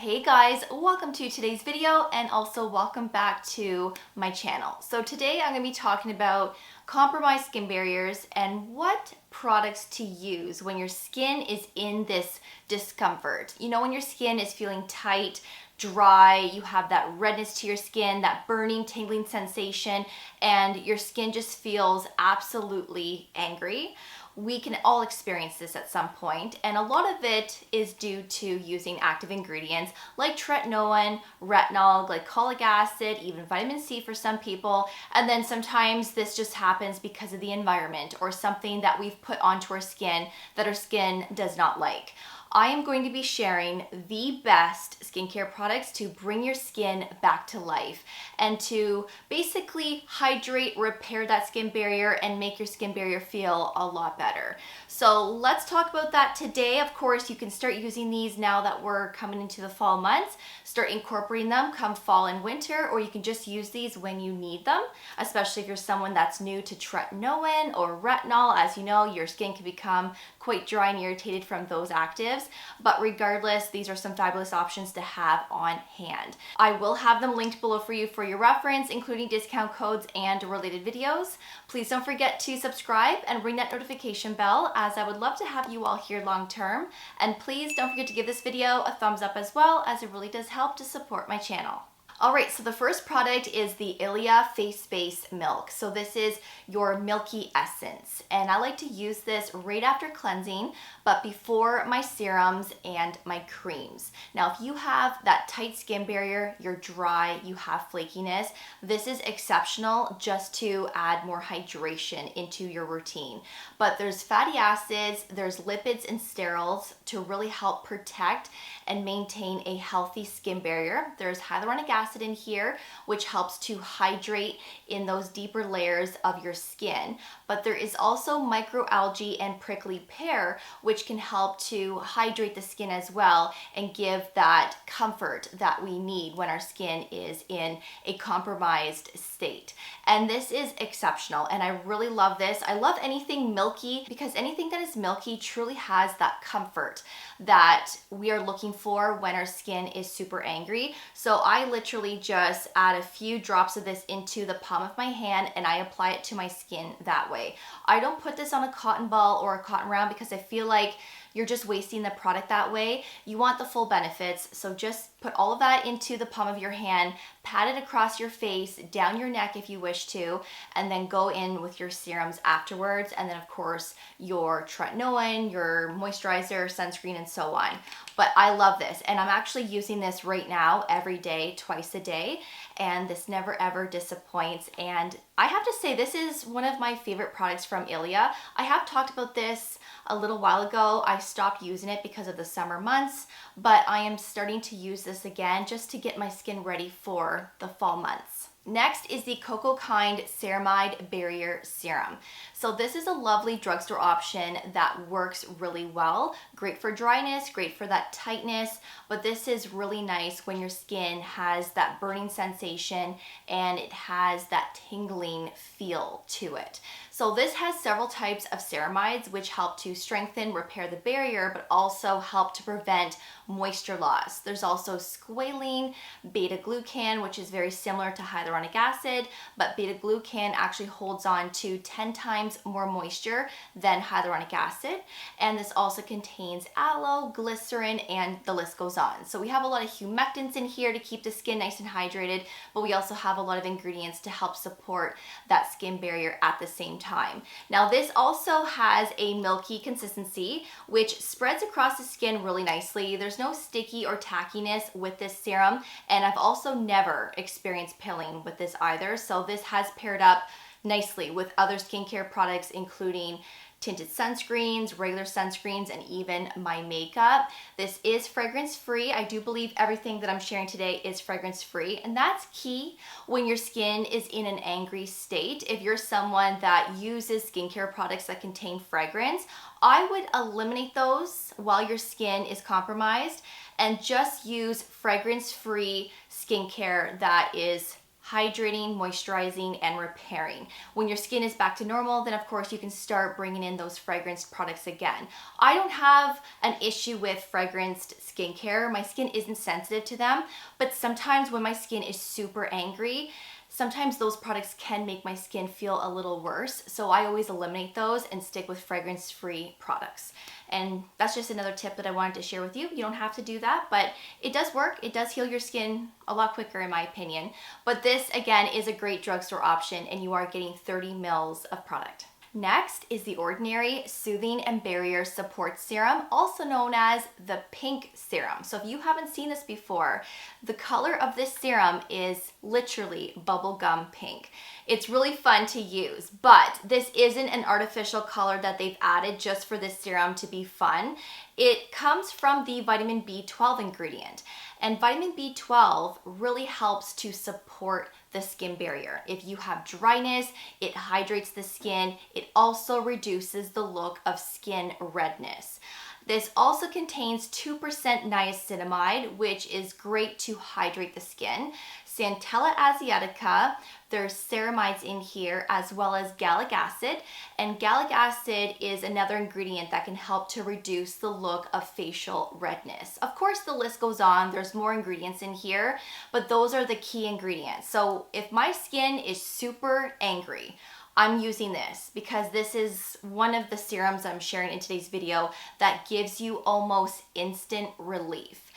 Hey guys, welcome to today's video and also welcome back to my channel. So today I'm going to be talking about compromised skin barriers and what products to use when your skin is in this discomfort. You know, when your skin is feeling tight, dry, you have that redness to your skin, that burning, tingling sensation, and your skin just feels absolutely angry. We can all experience this at some point, and a lot of it is due to using active ingredients like tretinoin, retinol, glycolic acid, even vitamin C for some people, and then sometimes this just happens because of the environment or something that we've put onto our skin that our skin does not like. I am going to be sharing the best skincare products to bring your skin back to life and to basically hydrate, repair that skin barrier, and make your skin barrier feel a lot better. So let's talk about that today. Of course, you can start using these now that we're coming into the fall months. Start incorporating them come fall and winter, or you can just use these when you need them, especially if you're someone that's new to tretinoin or retinol. As you know, your skin can become quite dry and irritated from those actives. But regardless, these are some fabulous options to have on hand. I will have them linked below for you for your reference, including discount codes and related videos. Please don't forget to subscribe and ring that notification bell, as I would love to have you all here long term. And please don't forget to give this video a thumbs up as well, as it really does help to support my channel. Alright, so the first product is the ILIA Face Base Milk. So this is your milky essence, and I like to use this right after cleansing, but before my serums and my creams. Now, if you have that tight skin barrier, you're dry, you have flakiness, this is exceptional just to add more hydration into your routine. But there's fatty acids, there's lipids and sterols to really help protect and maintain a healthy skin barrier. There's hyaluronic acid in here, which helps to hydrate in those deeper layers of your skin. But there is also microalgae and prickly pear, which can help to hydrate the skin as well and give that comfort that we need when our skin is in a compromised state. And this is exceptional, and I really love this. I love anything milky, because anything that is milky truly has that comfort that we are looking for when our skin is super angry. So I literally just add a few drops of this into the palm of my hand and I apply it to my skin that way. I don't put this on a cotton ball or a cotton round because I feel like you're just wasting the product that way. You want the full benefits, so just put all of that into the palm of your hand, pat it across your face, down your neck if you wish to, and then go in with your serums afterwards, and then of course your tretinoin, your moisturizer, sunscreen, and so on. But I love this, and I'm actually using this right now every day, twice a day, and this never ever disappoints. And I have to say, this is one of my favorite products from ILIA. I have talked about this a little while ago. I stopped using it because of the summer months, but I am starting to use this again just to get my skin ready for the fall months. Next is the Cocokind Ceramide Barrier Serum. So this is a lovely drugstore option that works really well. Great for dryness, great for that tightness, but this is really nice when your skin has that burning sensation and it has that tingling feel to it. So this has several types of ceramides which help to strengthen, repair the barrier, but also help to prevent moisture loss. There's also squalene, beta-glucan, which is very similar to hyaluronic acid, but beta-glucan actually holds on to 10 times more moisture than hyaluronic acid. And this also contains aloe, glycerin, and the list goes on. So we have a lot of humectants in here to keep the skin nice and hydrated, but we also have a lot of ingredients to help support that skin barrier at the same time. Now this also has a milky consistency, which spreads across the skin really nicely. There's no sticky or tackiness with this serum, and I've also never experienced pilling with this either. So this has paired up nicely with other skincare products, including tinted sunscreens, regular sunscreens, and even my makeup. This is fragrance free. I do believe everything that I'm sharing today is fragrance free, and that's key when your skin is in an angry state. If you're someone that uses skincare products that contain fragrance, I would eliminate those while your skin is compromised and just use fragrance free skincare that is hydrating, moisturizing, and repairing. When your skin is back to normal, then of course you can start bringing in those fragranced products again. I don't have an issue with fragranced skincare. My skin isn't sensitive to them, but sometimes when my skin is super angry, sometimes those products can make my skin feel a little worse. So I always eliminate those and stick with fragrance-free products. And that's just another tip that I wanted to share with you. You don't have to do that, but it does work. It does heal your skin a lot quicker in my opinion. But this again is a great drugstore option and you are getting 30 mils of product. Next is the Ordinary Soothing and Barrier Support Serum, also known as the pink serum. So if you haven't seen this before, the color of this serum is literally bubblegum pink. It's really fun to use, but this isn't an artificial color that they've added just for this serum to be fun. It comes from the vitamin B12 ingredient, and vitamin B12 really helps to support the skin barrier. If you have dryness, it hydrates the skin. It also reduces the look of skin redness. This also contains 2% niacinamide, which is great to hydrate the skin. Centella asiatica, there's ceramides in here, as well as gallic acid. And gallic acid is another ingredient that can help to reduce the look of facial redness. Of course, the list goes on. There's more ingredients in here, but those are the key ingredients. So if my skin is super angry, I'm using this because this is one of the serums I'm sharing in today's video that gives you almost instant relief.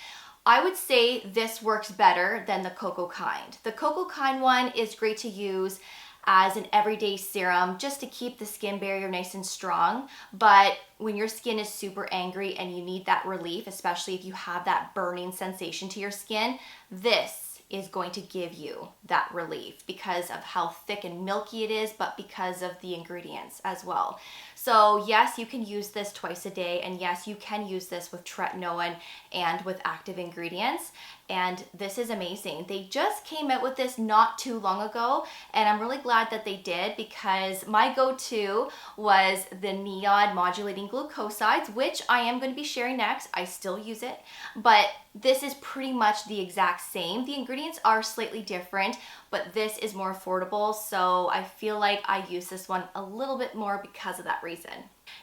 I would say this works better than the Cocokind. The Cocokind one is great to use as an everyday serum just to keep the skin barrier nice and strong. But when your skin is super angry and you need that relief, especially if you have that burning sensation to your skin, this is going to give you that relief because of how thick and milky it is, but because of the ingredients as well. So yes, you can use this twice a day, and yes, you can use this with tretinoin and with active ingredients, and this is amazing. They just came out with this not too long ago, and I'm really glad that they did because my go-to was the NIOD Modulating Glucosides, which I am going to be sharing next. I still use it, but this is pretty much the exact same. The ingredients are slightly different, but this is more affordable, so I feel like I use this one a little bit more because of that reason.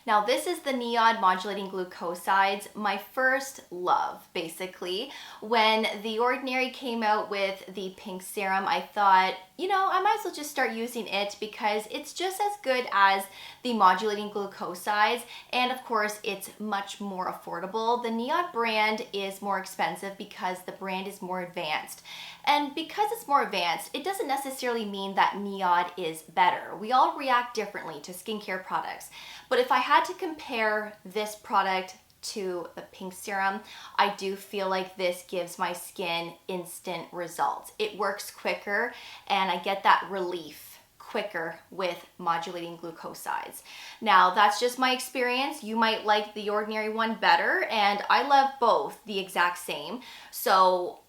Now this is the NIOD Modulating Glucosides, my first love basically. When the Ordinary came out with the pink serum, I thought, you know, I might as well just start using it because it's just as good as the Modulating Glucosides, and of course it's much more affordable. The NIOD brand is more expensive because the brand is more advanced. And because it's more advanced, it doesn't necessarily mean that NIOD is better. We all react differently to skincare products. But if I had to compare this product to the pink serum, I do feel like this gives my skin instant results. It works quicker and I get that relief quicker with Modulating Glucosides. Now that's just my experience. You might like the Ordinary one better, and I love both the exact same. So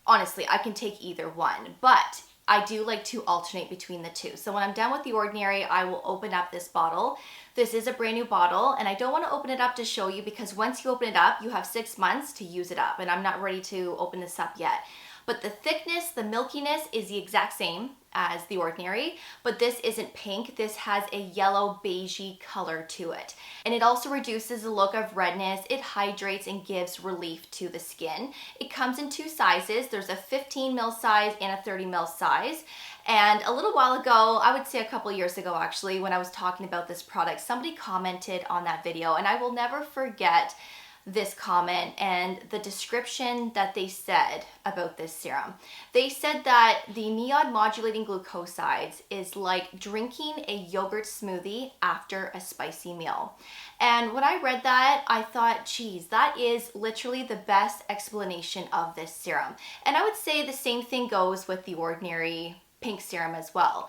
honestly, I can take either one, but I do like to alternate between the two. So when I'm done with the Ordinary, I will open up this bottle. This is a brand new bottle, and I don't want to open it up to show you because once you open it up, you have 6 months to use it up, and I'm not ready to open this up yet. But the thickness, the milkiness is the exact same as the Ordinary, but this isn't pink. This has a yellow beigey color to it. And it also reduces the look of redness. It hydrates and gives relief to the skin. It comes in 2 sizes. There's a 15 ml size and a 30 ml size. And a little while ago, I would say a couple years ago actually, when I was talking about this product, somebody commented on that video, and I will never forget this comment and the description that they said about this serum. They said that the NIOD Modulating Glucosides is like drinking a yogurt smoothie after a spicy meal. And when I read that, I thought, geez, that is literally the best explanation of this serum. And I would say the same thing goes with the Ordinary pink serum as well.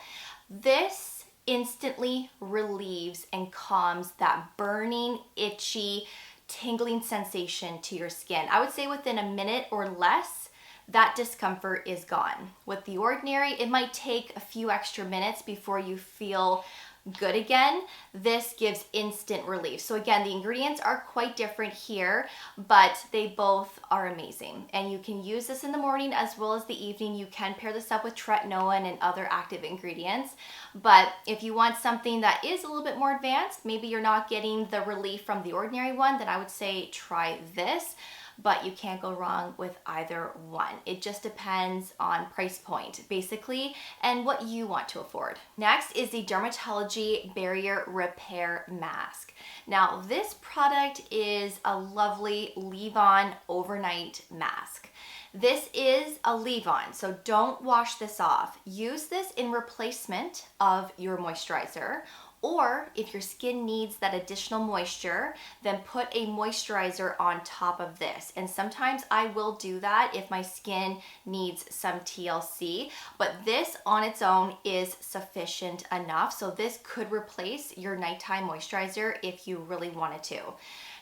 This instantly relieves and calms that burning, itchy, tingling sensation to your skin. I would say within a minute or less, that discomfort is gone. With the Ordinary, it might take a few extra minutes before you feel good again, this gives instant relief. So again, the ingredients are quite different here, but they both are amazing. And you can use this in the morning as well as the evening. You can pair this up with tretinoin and other active ingredients. But if you want something that is a little bit more advanced, maybe you're not getting the relief from the ordinary one, then I would say try this. But you can't go wrong with either one. It just depends on price point, basically, and what you want to afford. Next is the DRMTLGY Barrier Repair Mask. Now, this product is a lovely leave-on overnight mask. This is a leave-on, so don't wash this off. Use this in replacement of your moisturizer, or if your skin needs that additional moisture, then put a moisturizer on top of this. And sometimes I will do that if my skin needs some TLC, but this on its own is sufficient enough. So this could replace your nighttime moisturizer if you really wanted to.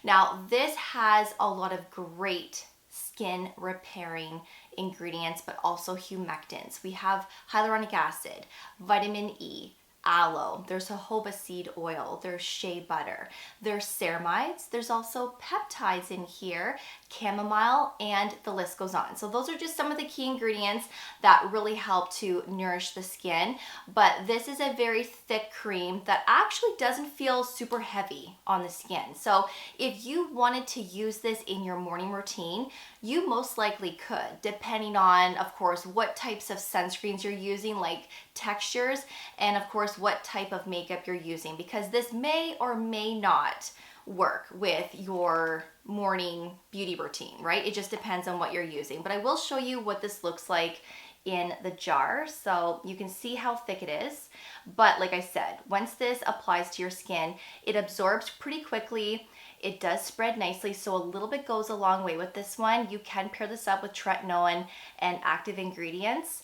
Now, this has a lot of great skin repairing ingredients, but also humectants. We have hyaluronic acid, vitamin E, aloe, there's jojoba seed oil, there's shea butter, there's ceramides, there's also peptides in here, chamomile, and the list goes on. So those are just some of the key ingredients that really help to nourish the skin. But this is a very thick cream that actually doesn't feel super heavy on the skin. So if you wanted to use this in your morning routine, you most likely could, depending on, of course, what types of sunscreens you're using, like textures, and of course, what type of makeup you're using, because this may or may not work with your morning beauty routine, right? It just depends on what you're using. But I will show you what this looks like in the jar so you can see how thick it is. But like I said, once this applies to your skin, it absorbs pretty quickly. It does spread nicely, so a little bit goes a long way with this one. You can pair this up with tretinoin and active ingredients,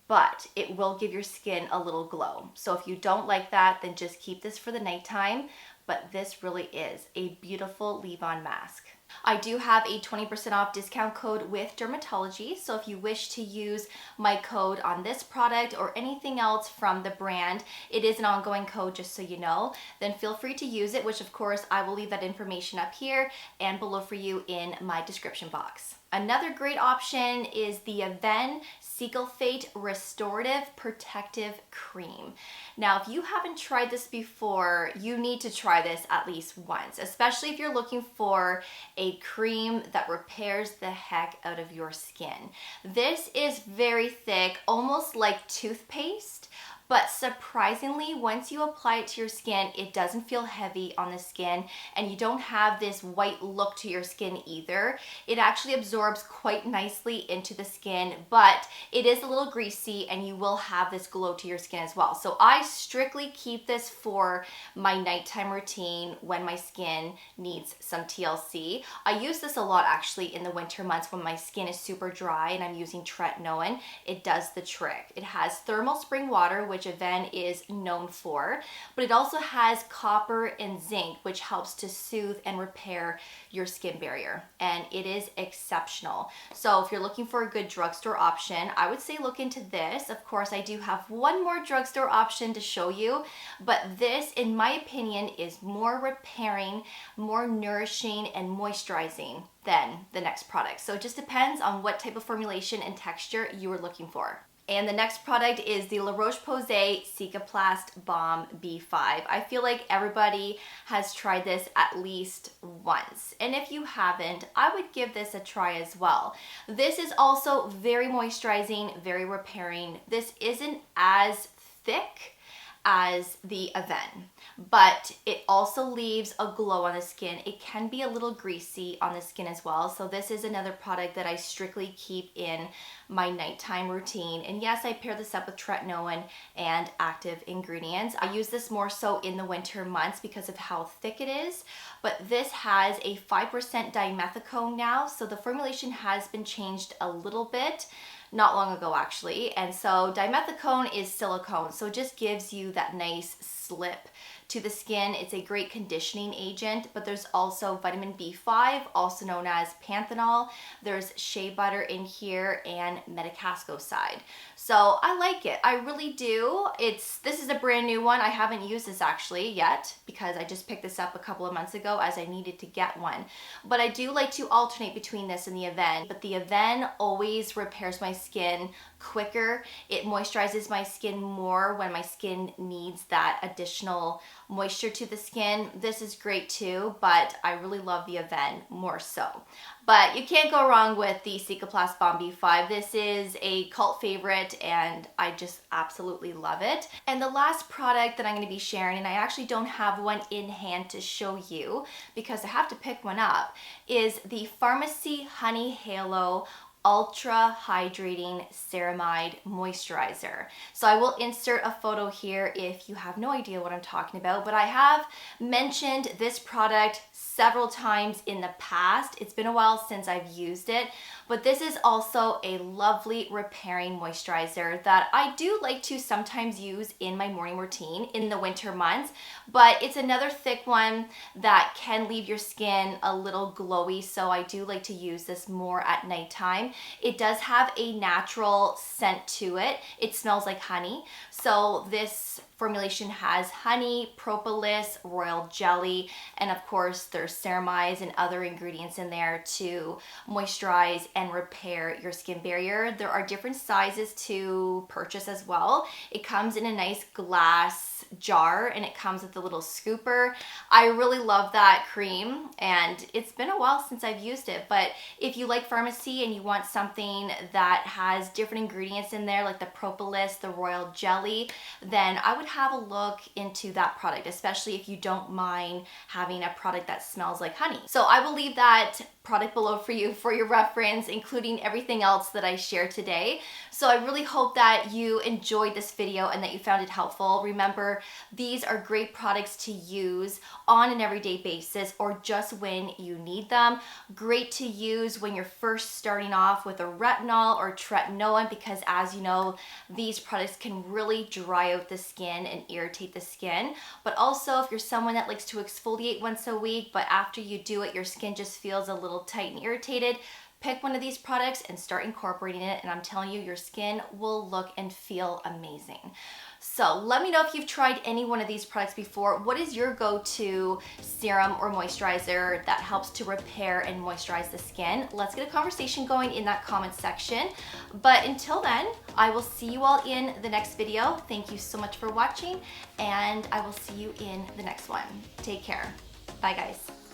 but it will give your skin a little glow. So if you don't like that, then just keep this for the nighttime. But this really is a beautiful leave-on mask. I do have a 20% off discount code with DRMTLGY, so if you wish to use my code on this product or anything else from the brand, it is an ongoing code, just so you know, then feel free to use it, which of course I will leave that information up here and below for you in my description box. Another great option is the Avene Cicalfate Restorative Protective Cream. Now, if you haven't tried this before, you need to try this at least once, especially if you're looking for a cream that repairs the heck out of your skin. This is very thick, almost like toothpaste, but surprisingly, once you apply it to your skin, it doesn't feel heavy on the skin, and you don't have this white look to your skin either. It actually absorbs quite nicely into the skin, but it is a little greasy, and you will have this glow to your skin as well. So I strictly keep this for my nighttime routine when my skin needs some TLC. I use this a lot actually in the winter months when my skin is super dry and I'm using tretinoin. It does the trick. It has thermal spring water, which Avene is known for, but it also has copper and zinc, which helps to soothe and repair your skin barrier, and it is exceptional. So if you're looking for a good drugstore option, I would say look into this. Of course, I do have one more drugstore option to show you, but this, in my opinion, is more repairing, more nourishing, and moisturizing than the next product. So it just depends on what type of formulation and texture you are looking for. And the next product is the La Roche-Posay Cicaplast Baume B5. I feel like everybody has tried this at least once. And if you haven't, I would give this a try as well. This is also very moisturizing, very repairing. This isn't as thick as the Avene, but it also leaves a glow on the skin. It can be a little greasy on the skin as well. So this is another product that I strictly keep in my nighttime routine. And yes, I pair this up with tretinoin and active ingredients. I use this more so in the winter months because of how thick it is, but this has a 5% dimethicone now. So the formulation has been changed a little bit, not long ago actually. And so dimethicone is silicone, so it just gives you that nice slip to the skin. It's a great conditioning agent, but there's also vitamin B5, also known as panthenol. There's shea butter in here and metacascoside. So I like it. I really do. This is a brand new one. I haven't used this actually yet because I just picked this up a couple of months ago as I needed to get one. But I do like to alternate between this and the Avene. But the Avene always repairs my skin quicker. It moisturizes my skin more when my skin needs that additional moisture to the skin. This is great too, but I really love the Avene more so. But you can't go wrong with the Cicaplast Baume B5. This is a cult favorite and I just absolutely love it. And the last product that I'm going to be sharing, and I actually don't have one in hand to show you because I have to pick one up, is the Farmacy Honey Halo Ultra Hydrating Ceramide Moisturizer. So I will insert a photo here if you have no idea what I'm talking about, but I have mentioned this product several times in the past. It's been a while since I've used it, but this is also a lovely repairing moisturizer that I do like to sometimes use in my morning routine in the winter months, but it's another thick one that can leave your skin a little glowy, so I do like to use this more at nighttime. It does have a natural scent to it. It smells like honey, so this formulation has honey, propolis, royal jelly, and of course there's ceramides and other ingredients in there to moisturize and repair your skin barrier. There are different sizes to purchase as well. It comes in a nice glass jar and it comes with a little scooper. I really love that cream and it's been a while since I've used it, but if you like Farmacy and you want something that has different ingredients in there like the propolis, the royal jelly, then I would have a look into that product, especially if you don't mind having a product that smells like honey. So I will leave that product below for you for your reference, including everything else that I shared today. So I really hope that you enjoyed this video and that you found it helpful. Remember, these are great products to use on an everyday basis or just when you need them. Great to use when you're first starting off with a retinol or tretinoin because, as you know, these products can really dry out the skin and irritate the skin. But also if you're someone that likes to exfoliate once a week, but after you do it, your skin just feels a little tight and irritated, pick one of these products and start incorporating it, and I'm telling you, your skin will look and feel amazing. So let me know if you've tried any one of these products before. What is your go-to serum or moisturizer that helps to repair and moisturize the skin? Let's get a conversation going in that comment section. But until then, I will see you all in the next video. Thank you so much for watching, and I will see you in the next one. Take care. Bye, guys.